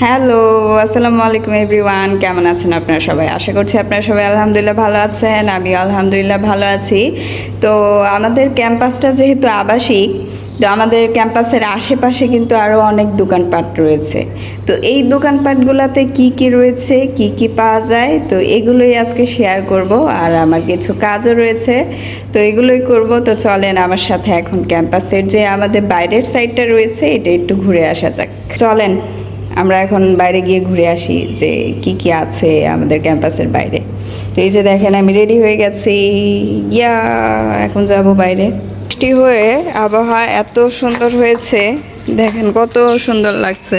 Hello, আসসালামু আলাইকুম everyone. কেমন আছেন আপনারা সবাই? আশা করছি আপনারা সবাই আলহামদুলিল্লাহ ভালো আছেন। আমি আলহামদুলিল্লাহ ভালো আছি। তো আমাদের ক্যাম্পাসটা যেহেতু আবাসিক, তো আমাদের ক্যাম্পাসের আশেপাশে কিন্তু আরও অনেক দোকানপাট রয়েছে। তো এই দোকানপাটগুলোতে কি কি রয়েছে, কি কি পাওয়া যায়, তো এগুলোই আজকে শেয়ার করব। আর আমার কিছু কাজও রয়েছে, তো এগুলোই করব। তো চলেন আমার সাথে এখন ক্যাম্পাসের যে আমাদের বাইরের সাইডটা রয়েছে এটা একটু ঘুরে আসা যাক। চলেন আমরা এখন বাইরে গিয়ে ঘুরে আসি যে কি কি আছে আমাদের ক্যাম্পাসের বাইরে। তো এই যে দেখেন আমি রেডি হয়ে গেছি, এখন যাব বাইরে। বৃষ্টি হয়ে আবহাওয়া এত সুন্দর হয়েছে, দেখেন কত সুন্দর লাগছে।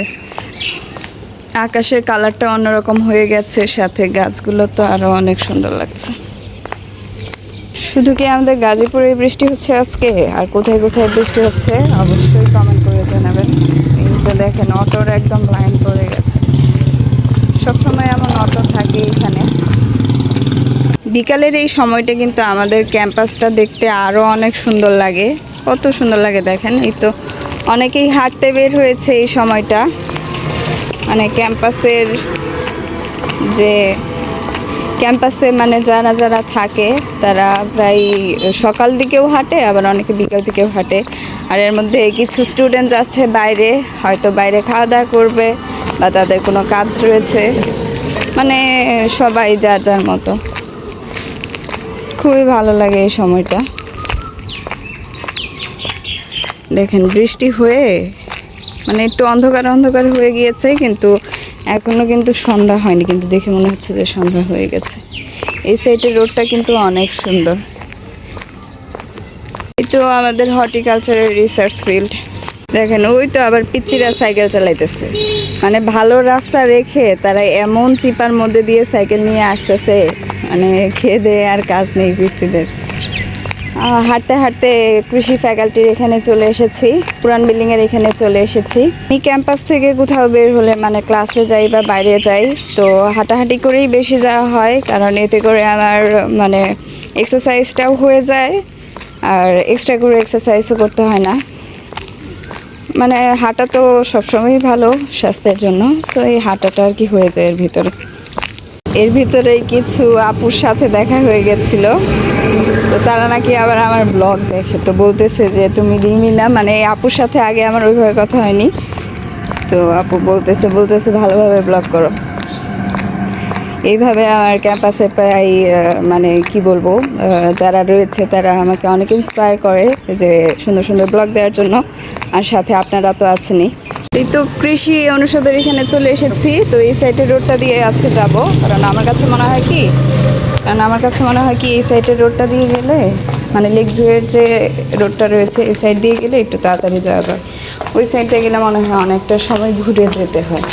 আকাশের কালারটা অন্যরকম হয়ে গেছে, সাথে গাছগুলো তো আরো অনেক সুন্দর লাগছে। শুধু কি আমাদের গাজীপুরে বৃষ্টি হচ্ছে আজকে, আর কোথায় কোথায় বৃষ্টি হচ্ছে অবশ্যই কমেন্ট করে জানাবেন। কিন্তু দেখেন অটোর একদম লাইন পড়ে গেছে। সবসময় এমন অটো থাকে এখানে। বিকালের এই সময়টা কিন্তু আমাদের ক্যাম্পাসটা দেখতে আরও অনেক সুন্দর লাগে। কত সুন্দর লাগে দেখেন। এই তো অনেকেই হাঁটতে বের হয়েছে এই সময়টা, মানে ক্যাম্পাসে মানে যারা যারা থাকে তারা প্রায় সকাল দিকেও হাঁটে, আবার অনেকে বিকাল দিকেও হাঁটে। আর এর মধ্যে কিছু স্টুডেন্ট যাচ্ছে বাইরে, হয়তো বাইরে খাওয়া দাওয়া করবে বা তাদের কোনো কাজ রয়েছে, মানে সবাই যার যার মতো। খুবই ভালো লাগে এই সময়টা। দেখেন বৃষ্টি হয়ে মানে একটু অন্ধকার অন্ধকার হয়ে গিয়েছে, কিন্তু এখনো কিন্তু সন্ধ্যা হয়নি, কিন্তু দেখে মনে হচ্ছে যে সন্ধ্যা হয়ে গেছে। এই সাইডের রোডটা কিন্তু অনেক সুন্দর। এই তো আমাদের হর্টিকালচারের রিসার্চ ফিল্ড। দেখেন ওই তো আবার পিচ্চিরা সাইকেল চালাইতেছে, মানে ভালো রাস্তা রেখে তারা এমন চিপার মধ্যে দিয়ে সাইকেল নিয়ে আসতেছে, মানে খেয়ে দেয়ে আর কাজ নেই পিচ্চিদের। হাঁটতে হাঁটতে কৃষি ফ্যাকাল্টির এখানে চলে এসেছি, পুরান বিল্ডিংয়ের এখানে চলে এসেছি। এই ক্যাম্পাস থেকে কোথাও বের হলে মানে ক্লাসে যাই বা বাইরে যাই, তো হাঁটাহাঁটি করেই বেশি যাওয়া হয়, কারণ এতে করে আমার মানে এক্সারসাইজটাও হয়ে যায় আর এক্সট্রা করে এক্সারসাইজও করতে হয় না। মানে হাঁটা তো সবসময়ই ভালো স্বাস্থ্যের জন্য, তো এই হাঁটাটা আর কি হয়ে যায় এর ভিতরেই কিছু আপুর সাথে দেখা হয়ে গেছিল। তো তারা নাকি আবার আমার ব্লগ দেখে, তো বলতেছে যে তুমি রিমিনা, মানে এই আপুর সাথে আগে আমার ওইভাবে কথা হয়নি। তো আপু বলতেছে ভালোভাবে ব্লগ করো। এইভাবে আমার ক্যাম্পাসে প্রায় মানে কি বলবো, যারা রয়েছে তারা আমাকে অনেক ইন্সপায়ার করে যে সুন্দর সুন্দর ব্লগ দেওয়ার জন্য। আর সাথে আপনারা তো আছেনই। এই তো কৃষি অনুষদের এখানে চলে এসেছি। তো এই সাইডের রোডটা দিয়ে আজকে যাব, কারণ আমার কাছে মনে হয় কি এই সাইডের রোডটা দিয়ে গেলে, মানে লেক ভিউয়ের যে রোডটা রয়েছে এই সাইড দিয়ে গেলে একটু তাড়াতাড়ি যাওয়া যায়। ওই সাইডে গেলে মনে হয় অনেকটা সময় ঘুরে যেতে হয়।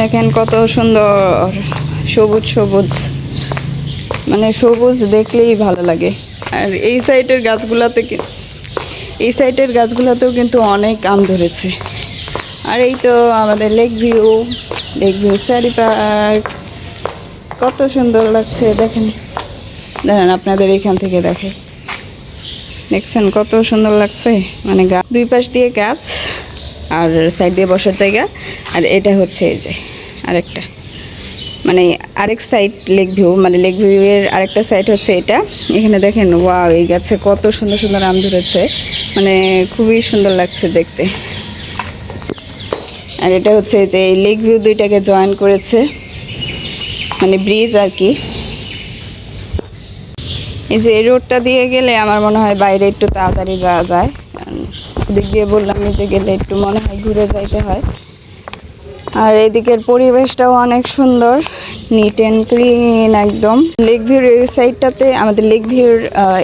দেখেন কত সুন্দর সবুজ সবুজ, মানে সবুজ দেখলেই ভালো লাগে। আর এই সাইডের গাছগুলোতেও কিন্তু অনেক আম ধরেছে। আর এই তো আমাদের লেক ভিউ স্টাডি পার্ক, কত সুন্দর লাগছে। দেখেন আপনাদের এখান থেকে দেখছেন কত সুন্দর লাগছে, মানে দুই পাশ দিয়ে গাছ আর সাইড দিয়ে বসার জায়গা। আর এটা হচ্ছে এই যে আরেকটা, মানে আরেক সাইড লেক ভিউ, মানে লেক ভিউয়ের আরেকটা সাইড হচ্ছে এটা। এখানে দেখেন ওয়াও, এই গাছে কত সুন্দর সুন্দর আম ধরেছে, মানে খুবই সুন্দর লাগছে দেখতে। আর এটা হচ্ছে যে এই লেক ভিউ দুইটাকে জয়েন করেছে, মানে ব্রিজ আর কি। এই যে এই রোডটা দিয়ে গেলে আমার মনে হয় বাইরে একটু তাড়াতাড়ি যাওয়া যায়, দিক দিয়ে বললাম যে গেলে একটু মনে হয় ঘুরে যাইতে হয়। আর এদিকের পরিবেশটাও অনেক সুন্দর, নিট অ্যান্ড ক্লিন একদম। লেক ভিউর এই সাইডটাতে, আমাদের লেক ভিউর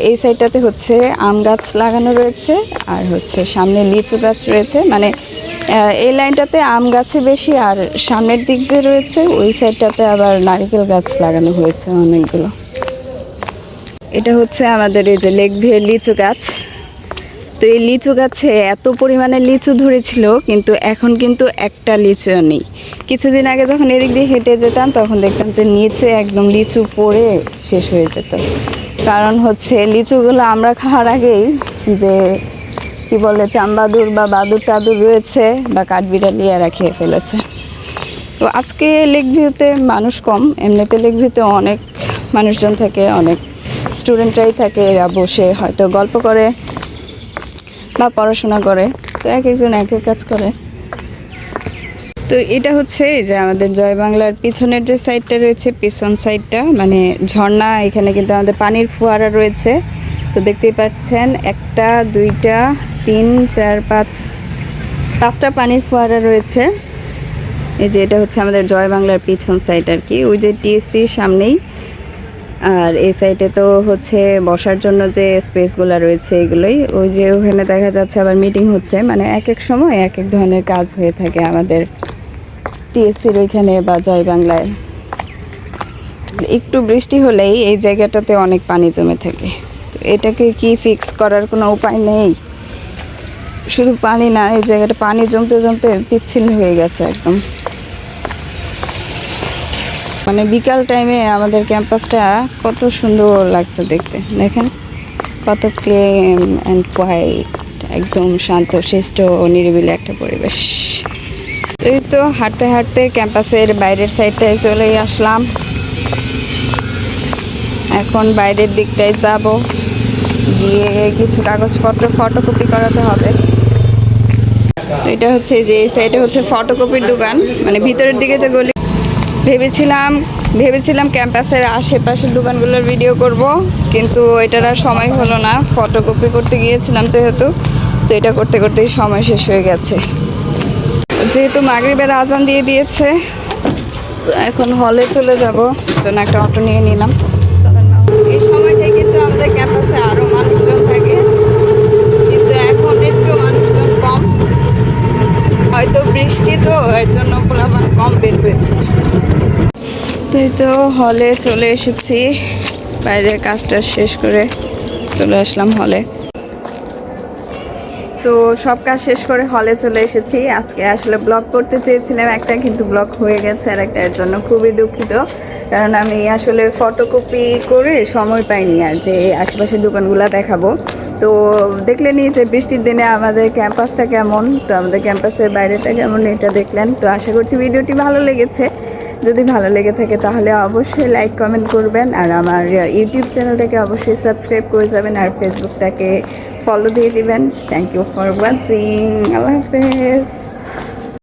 এই সাইডটাতে হচ্ছে আম গাছ লাগানো রয়েছে, আর হচ্ছে সামনে লিচু গাছ রয়েছে। মানে এই লাইনটাতে আম গাছে বেশি, আর সামনের দিক যে রয়েছে ওই সাইডটাতে আবার নারকেল গাছ লাগানো হয়েছে অনেকগুলো। এটা হচ্ছে আমাদের এই যে লেক ভিউর লিচু গাছ। তো এই লিচু গাছে এত পরিমাণে লিচু ধরেছিল, কিন্তু এখন কিন্তু একটা লিচুও নেই। কিছুদিন আগে যখন এদিক দিয়ে হেঁটে যেতাম তখন দেখতাম যে নিচে একদম লিচু পড়ে শেষ হয়ে যেত। কারণ হচ্ছে লিচুগুলো আমরা খাওয়ার আগেই যে কি বলে চামবাদুর বা বাদুর টাদুর রয়েছে বা কাঠবিড়ালি এরা খেয়ে ফেলেছে। তো আজকে লেক ভিউতে মানুষ কম, এমনিতে লেক ভিউতে অনেক মানুষজন থাকে, অনেক স্টুডেন্টরাই থাকে, এরা বসে হয়তো গল্প করে বা পড়াশোনা করে, তো এক একজন এক এক কাজ করে। তো এটা হচ্ছে যে আমাদের জয় বাংলার পিছনের যে সাইডটা রয়েছে, পিছন সাইডটা মানে ঝর্ণা, এখানে কিন্তু আমাদের পানির ফোয়ারা রয়েছে। তো দেখতেই পাচ্ছেন 1 2 3 4 5 5টা পানির ফোয়ারা রয়েছে। এই যে এটা হচ্ছে আমাদের জয় বাংলার পিছন সাইড আর কি, ওই যে টিএসসি সামনেই। আর এই সাইডে তো হচ্ছে বসার জন্য যে স্পেসগুলো রয়েছে এগুলোই, ওই যে ওখানে দেখা যাচ্ছে আবার মিটিং হচ্ছে, মানে এক এক সময় এক এক ধরনের কাজ হয়ে থাকে আমাদের টিএসসির ওইখানে বা জয় বাংলায়। একটু বৃষ্টি হলেই এই জায়গাটাতে অনেক পানি জমে থাকে। তো এটাকে কি ফিক্স করার কোনো উপায় নেই? শুধু পানি না, এই জায়গাটা পানি জমতে জমতে পিচ্ছিল হয়ে গেছে একদম। মানে বিকাল টাইমে আমাদের ক্যাম্পাসটা কত সুন্দর লাগছে দেখতে, দেখেন কত ক্লিন অ্যান্ড কোয়াইট, একদম শান্ত শিষ্ট ও নিরিবিলি একটা পরিবেশ। এই তো হাঁটতে হাঁটতে ক্যাম্পাসের বাইরের সাইডটায় চলেই আসলাম। এখন বাইরের দিকটায় যাব, গিয়ে কিছু কাগজপত্র ফটোকপি করাতে হবে। তো এটা হচ্ছে যে এই সাইডে হচ্ছে ফটোকপির দোকান, মানে ভিতরের দিকে যে গলি। ভেবেছিলাম ক্যাম্পাসের আশেপাশের দোকানগুলোর ভিডিও করব, কিন্তু এটার আর সময় হলো না। ফটোকপি করতে গিয়েছিলাম যেহেতু, তো এটা করতে করতেই সময় শেষ হয়ে গেছে। যেহেতু মাগরিবের আজান দিয়ে দিয়েছে, তো এখন হলে চলে যাব, জন্য একটা অটো নিয়ে নিলাম। এই সময়টাই কিন্তু আমাদের ক্যাম্পাসে আরও মানুষজন থাকে, কিন্তু এখন একটু মানুষজন কম, হয়তো বৃষ্টি তো এর জন্য পোলাপান কম বের হয়েছে। তো এই তো হলে চলে এসেছি, বাইরে কাজটা শেষ করে চলে আসলাম হলে। তো সব কাজ শেষ করে হলে চলে এসেছি। আজকে আসলে ব্লগ করতে চেয়েছিলাম একটা, কিন্তু ব্লগ হয়ে গেছে আর একটা, এর জন্য খুবই দুঃখিত। কারণ আমি আসলে ফটোকপি করে সময় পাইনি আর যে আশেপাশের দোকানগুলো দেখাবো। তো দেখলেনই যে বৃষ্টির দিনে আমাদের ক্যাম্পাসটা কেমন, তো আমাদের ক্যাম্পাসের বাইরেটা কেমন এটা দেখলেন। তো আশা করছি ভিডিওটি ভালো লেগেছে। যদি ভালো লেগে থাকে তাহলে অবশ্যই লাইক কমেন্ট করবেন, আর আমার ইউটিউব চ্যানেলটাকে অবশ্যই সাবস্ক্রাইব করে যাবেন, আর ফেসবুকটাকে ফলো দিয়ে দিবেন। Thank you for watching. আল্লাহ হাফেজ।